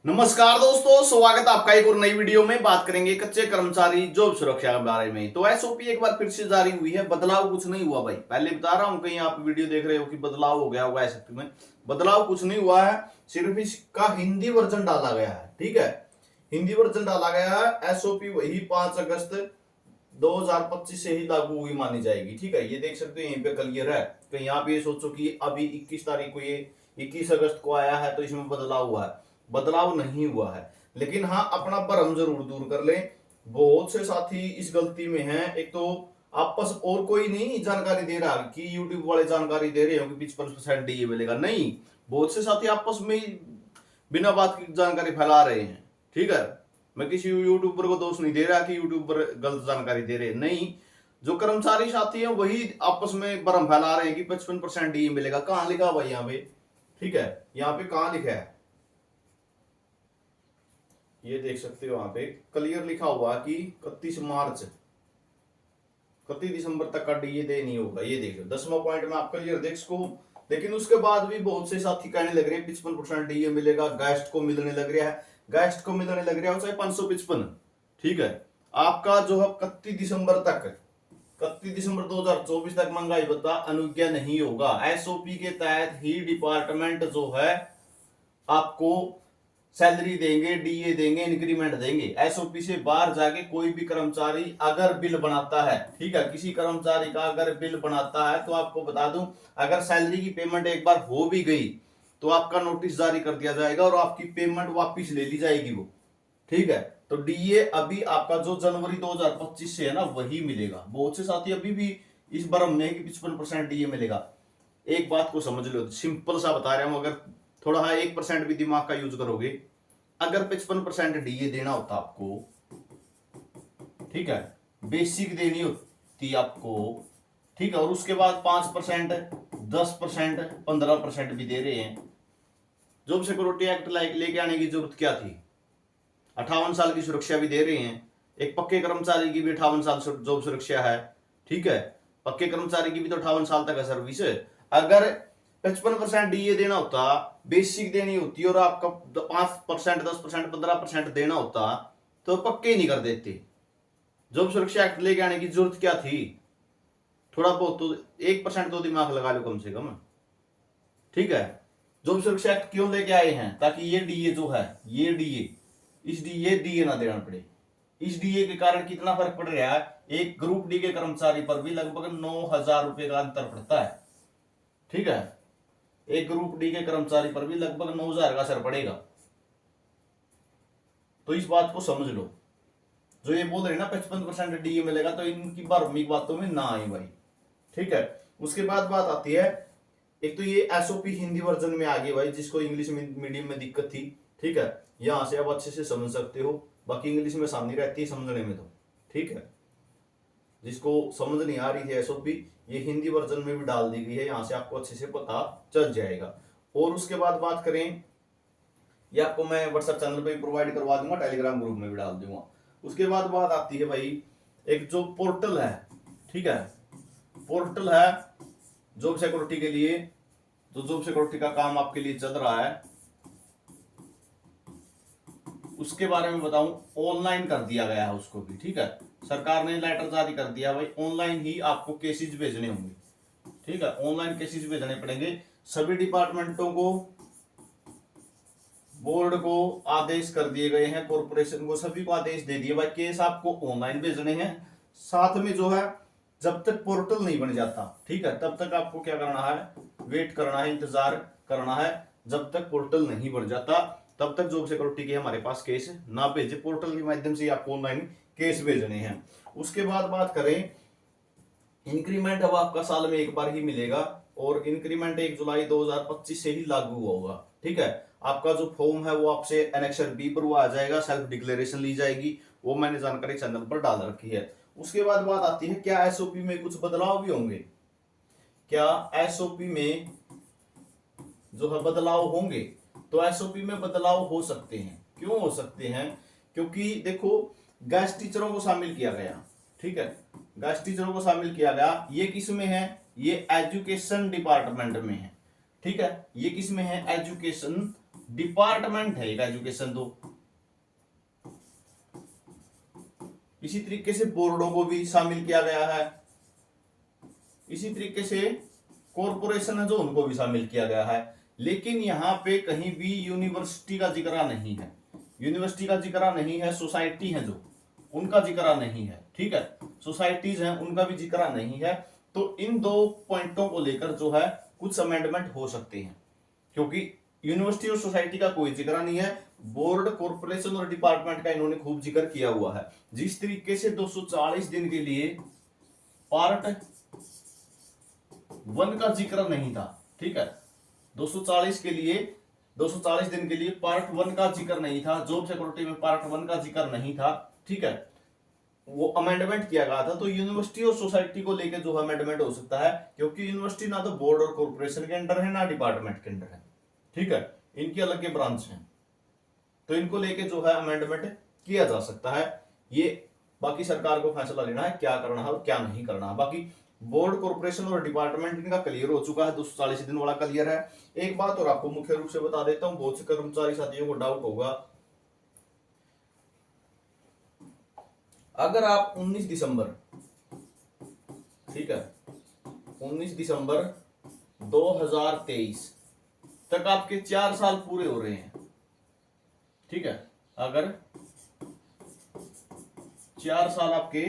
नमस्कार दोस्तों, स्वागत है आपका एक और नई वीडियो में। बात करेंगे कच्चे कर्मचारी जॉब सुरक्षा के बारे में। तो एसओपी एक बार फिर से जारी हुई है। बदलाव कुछ नहीं हुआ भाई, पहले बता रहा हूं, कहीं आप वीडियो देख रहे हो कि बदलाव हो गया होगा एसओपी में। बदलाव कुछ नहीं हुआ है, सिर्फ इसका हिंदी वर्जन डाला गया है। ठीक है, हिंदी वर्जन डाला गया है। एसओपी वही 5 अगस्त 2025 से ही लागू हुई मानी जाएगी। ठीक है, ये देख सकते हो यहीं पे क्लियर है। कहीं आप ये सोचो कि अभी 21 तारीख को, ये 21 अगस्त को आया है तो इसमें बदलाव हुआ है। बदलाव नहीं हुआ है, लेकिन हाँ अपना भ्रम जरूर दूर कर लें। बहुत से साथी इस गलती में हैं। एक तो आपस और कोई नहीं जानकारी दे रहा कि यूट्यूब वाले जानकारी दे रहे हो कि 55% डीए मिलेगा, नहीं। बहुत से साथी आपस में ही बिना बात की जानकारी फैला रहे हैं। ठीक है, मैं किसी यूट्यूबर को दोष नहीं दे रहा कि यूट्यूबर गलत जानकारी दे रहे हैं, नहीं। जो कर्मचारी साथी हैं वही आपस में भ्रम फैला रहे हैं कि 55% डीए मिलेगा। कहाँ लिखा भाई यहाँ पे? ठीक है, यहाँ पे कहाँ लिखा है? ये देख सकते हो, वहां पे क्लियर लिखा हुआ कि 31 दिसंबर तक का डीए दे नहीं होगा। ये देखो 10वां पॉइंट में आप क्लियर देख सको। लेकिन उसके बाद भी बहुत से साथी कहने लग रहे हैं 55% डीए मिलेगा, गेस्ट को मिलने लग रहा है। गेस्ट को मिलने लग रहा है चाहे 555। ठीक है, आपका जो है 31 दिसंबर 2024 तक महंगाई भत्ता अनुज्ञा नहीं होगा। एसओपी के तहत ही डिपार्टमेंट जो है आपको सैलरी देंगे, डीए देंगे, इंक्रीमेंट देंगे। एसओपी से बाहर जाके कोई भी कर्मचारी अगर बिल बनाता है, ठीक है, किसी कर्मचारी का अगर बिल बनाता है तो आपको बता दूं, अगर सैलरी की पेमेंट एक बार हो भी गई तो आपका नोटिस जारी कर दिया जाएगा और आपकी पेमेंट वापिस ले ली जाएगी वो। ठीक है, तो डीए अभी आपका जो जनवरी 2025 से है ना वही मिलेगा। बहुत से साथी अभी भी इस भ्रम में कि 55% डीए मिलेगा। एक बात को समझ लो, सिंपल सा बता रहा हूं, अगर थोड़ा 1% भी दिमाग का यूज करोगे, अगर 55% डीए देना होता आपको, ठीक है, बेसिक देनी होती आपको, ठीक है, और उसके बाद 5%, 10%, 15% भी दे रहे हैं। जॉब सिक्योरिटी एक्ट लेके आने की जरूरत क्या थी? 58 साल की सुरक्षा भी दे रहे हैं। एक पक्के कर्मचारी की भी 58 साल जॉब सुरक्षा है। ठीक है, पक्के कर्मचारी की भी तो 58 साल तक है सर्विस। अगर 55% डीए देना होता, बेसिक देनी होती और आपका 5%, 10%, 15% देना होता तो पक्के ही नहीं कर देते। जॉब सुरक्षा एक्ट लेके आने की जरूरत क्या थी? थोड़ा बहुत तो 1% तो दिमाग लगा लो कम से कम। ठीक है, जॉब सुरक्षा एक्ट क्यों लेके आए हैं? ताकि ये डीए जो है, ये डीए, इस डीए ना देना पड़े। इस डीए के कारण कितना फर्क पड़ रहा है? एक ग्रुप डी के कर्मचारी पर भी लगभग 9,000 रुपए का अंतर पड़ता है। ठीक है, एक ग्रुप डी के कर्मचारी पर भी लगभग 9,000 का असर पड़ेगा। तो इस बात को समझ लो। जो ये बोल रहे ना 55% डीए मिलेगा, तो इनकी बार्मिक बातों में ना आए भाई। ठीक है, उसके बाद बात आती है, एक तो ये एसओपी हिंदी वर्जन में आ गई भाई, जिसको इंग्लिश मीडियम में दिक्कत थी। ठीक है, यहां से आप अच्छे से समझ सकते हो। बाकी इंग्लिश में आसानी रहती है समझने में तो। ठीक है, जिसको समझ नहीं आ रही थी एसओपी, ये हिंदी वर्जन में भी डाल दी गई है, यहां से आपको अच्छे से पता चल जाएगा। और उसके बाद बात करें, ये आपको मैं व्हाट्सएप चैनल पे प्रोवाइड करवा दूंगा, टेलीग्राम ग्रुप में भी डाल दूंगा। उसके बाद बात आती है भाई, एक जो पोर्टल है, ठीक है, पोर्टल है जॉब सिक्योरिटी के लिए, जो जॉब सिक्योरिटी का काम आपके लिए चल रहा है, उसके बारे में बताऊं, ऑनलाइन कर दिया गया है उसको भी। ठीक है, सरकार ने लेटर जारी कर दिया भाई, ऑनलाइन ही आपको केसेस भेजने होंगे। ठीक है, ऑनलाइन केसेस भेजने पड़ेंगे। सभी डिपार्टमेंटों को, बोर्ड को आदेश कर दिए गए हैं, कॉर्पोरेशन को, सभी को आदेश दे दिए भाई केस आपको ऑनलाइन भेजने हैं। साथ में जो है, जब तक पोर्टल नहीं बन जाता, ठीक है, तब तक आपको क्या करना है? वेट करना है, इंतजार करना है। जब तक पोर्टल नहीं बन जाता तब तक जॉब सिक्योरिटी के हमारे पास केस ना भेजे। पोर्टल के माध्यम से आपको ऑनलाइन केस भेजने हैं। उसके बाद बात करें, इंक्रीमेंट अब आपका साल में एक बार ही मिलेगा और इंक्रीमेंट 1 जुलाई 2025 से ही लागू होगा। ठीक है, आपका जो फॉर्म है वो आपसे एनेक्सर बी पर वो आ जाएगा, सेल्फ डिक्लेरेशन ली जाएगी, वो मैंने जानकारी चैनल पर डाल रखी है। उसके बाद बात आती है, क्या एसओपी में कुछ बदलाव भी होंगे? क्या एसओपी में जो है बदलाव होंगे? तो एसओपी में बदलाव हो सकते हैं। क्यों हो सकते हैं? क्योंकि देखो, गेस्ट टीचरों को शामिल किया गया। ठीक है, गेस्ट टीचरों को शामिल किया गया। ये किस में है? ये एजुकेशन डिपार्टमेंट में है। ठीक है, ये किस में है? एजुकेशन डिपार्टमेंट है एक एजुकेशन दो। इसी तरीके से बोर्डों को भी शामिल किया गया है, इसी तरीके से कॉरपोरेशन है जो उनको भी शामिल किया गया है। लेकिन यहाँ पे कहीं भी यूनिवर्सिटी का जिक्र नहीं है, यूनिवर्सिटी का जिक्र नहीं है, सोसाइटी है जो उनका जिक्र नहीं है, ठीक है, सोसाइटीज हैं उनका भी जिक्र नहीं है। तो इन दो पॉइंटों को लेकर जो है कुछ अमेंडमेंट हो सकते हैं, क्योंकि यूनिवर्सिटी और सोसाइटी का कोई जिक्र नहीं है, बोर्ड, कॉर्पोरेशन और डिपार्टमेंट का इन्होंने खूब जिक्र किया हुआ है। जिस तरीके से 240 दिन के लिए पार्ट 1 का जिक्र नहीं था, ठीक है, 240 के लिए 240 दिन के लिए पार्ट 1 का जिक्र नहीं था, जॉब सिक्योरिटी में पार्ट 1 का जिक्र नहीं था, ठीक है, वो अमेंडमेंट किया गया था। तो यूनिवर्सिटी और सोसाइटी को लेकर जो अमेंडमेंट हो सकता है, क्योंकि यूनिवर्सिटी ना तो बोर्ड और कॉर्पोरेशन के अंडर है ना डिपार्टमेंट के अंडर है, ठीक है, इनकी अलग के ब्रांच हैं, तो इनको लेके जो है अमेंडमेंट किया जा सकता है। ये बाकी सरकार को फैसला लेना है क्या करना है और क्या नहीं करना है। बाकी बोर्ड, कॉर्पोरेशन और डिपार्टमेंट इनका क्लियर हो चुका है, 240 दिन वाला क्लियर है। एक बात और आपको मुख्य रूप से बता देता हूं, बहुत से कर्मचारी साथियों को डाउट होगा, अगर आप 19 दिसंबर, ठीक है, 19 दिसंबर 2023 तक आपके 4 साल पूरे हो रहे हैं, ठीक है, अगर 4 साल आपके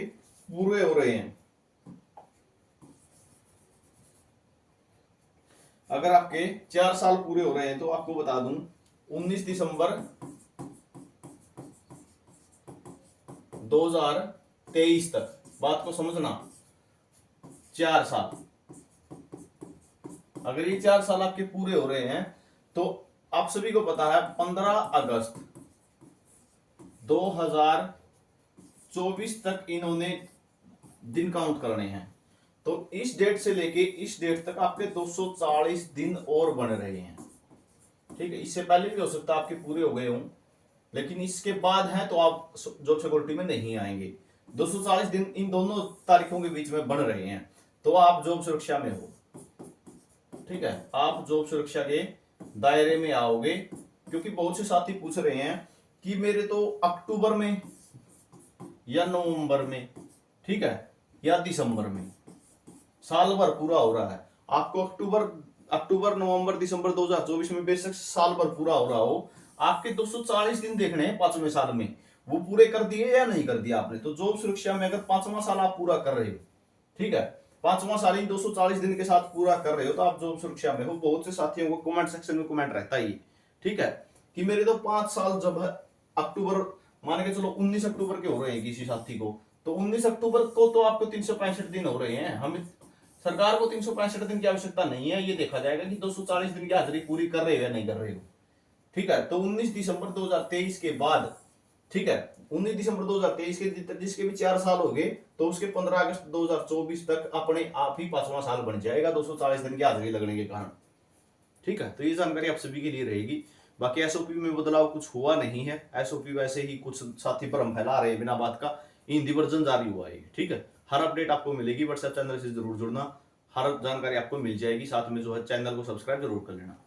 पूरे हो रहे हैं, अगर आपके 4 साल पूरे हो रहे हैं, तो आपको बता दूं 19 दिसंबर 2023 तक, बात को समझना, 4 साल, अगर ये 4 साल आपके पूरे हो रहे हैं, तो आप सभी को पता है 15 अगस्त 2024 तक इन्होंने दिन काउंट करने हैं। तो इस डेट से लेके इस डेट तक आपके 240 दिन और बन रहे हैं, ठीक है, इससे पहले भी हो सकता है आपके पूरे हो गए हों, लेकिन इसके बाद हैं तो आप जॉब सिक्योरिटी में नहीं आएंगे। 240 दिन इन दोनों तारीखों के बीच में बन रहे हैं, तो आप जॉब सुरक्षा में हो, ठीक है, आप जॉब सुरक्षा के दायरे में आओगे। क्योंकि बहुत से साथी पूछ रहे हैं कि मेरे तो अक्टूबर में या नवंबर में, ठीक है, या दिसंबर में साल भर पूरा हो रहा है। आपको अक्टूबर नवंबर दिसंबर 2024 में बेशक साल भर पूरा हो रहा हो, आपके 240 दिन देखने हैं 5वें साल में, वो पूरे कर दिए या नहीं कर दिया आपने। तो जॉब सुरक्षा में अगर 5वां साल आप पूरा कर रहे हो, ठीक है, 5वां साल इन 240 दिन के साथ पूरा कर रहे हो, तो आप जॉब सुरक्षा में हो। बहुत से साथियों को कमेंट सेक्शन में कमेंट रहता ही, ठीक है, कि मेरे तो 5 साल जब है अक्टूबर, मान के चलो 19 अक्टूबर के हो रहे हैं किसी साथी को, तो 19 अक्टूबर को तो आपको 365 दिन हो रहे हैं। हमें सरकार को 365 दिन की आवश्यकता नहीं है, ये देखा जाएगा कि 240 दिन की हाजिरी पूरी कर रहे हो या नहीं कर रहे हो, ठीक है। तो 19 दिसंबर 2023 के बाद, ठीक है, 19 दिसंबर 2023 के जिसके भी 4 साल हो गए, तो उसके 15 अगस्त 2024 तक अपने आप ही 5वां साल बन जाएगा 240 दिन की हाजिरी लगने के कारण, ठीक है। तो ये जानकारी आप सभी के लिए रहेगी। बाकी एसओपी में बदलाव कुछ हुआ नहीं है, एसओपी वैसे ही, कुछ साथी भ्रम फैला रहे हैं बिना बात का, हिंदी वर्जन जारी हुआ है, ठीक है। हर अपडेट आपको मिलेगी, व्हाट्सएप चैनल से जरूर जुड़ना, हर जानकारी आपको मिल जाएगी। साथ में जो है चैनल को सब्सक्राइब जरूर कर लेना।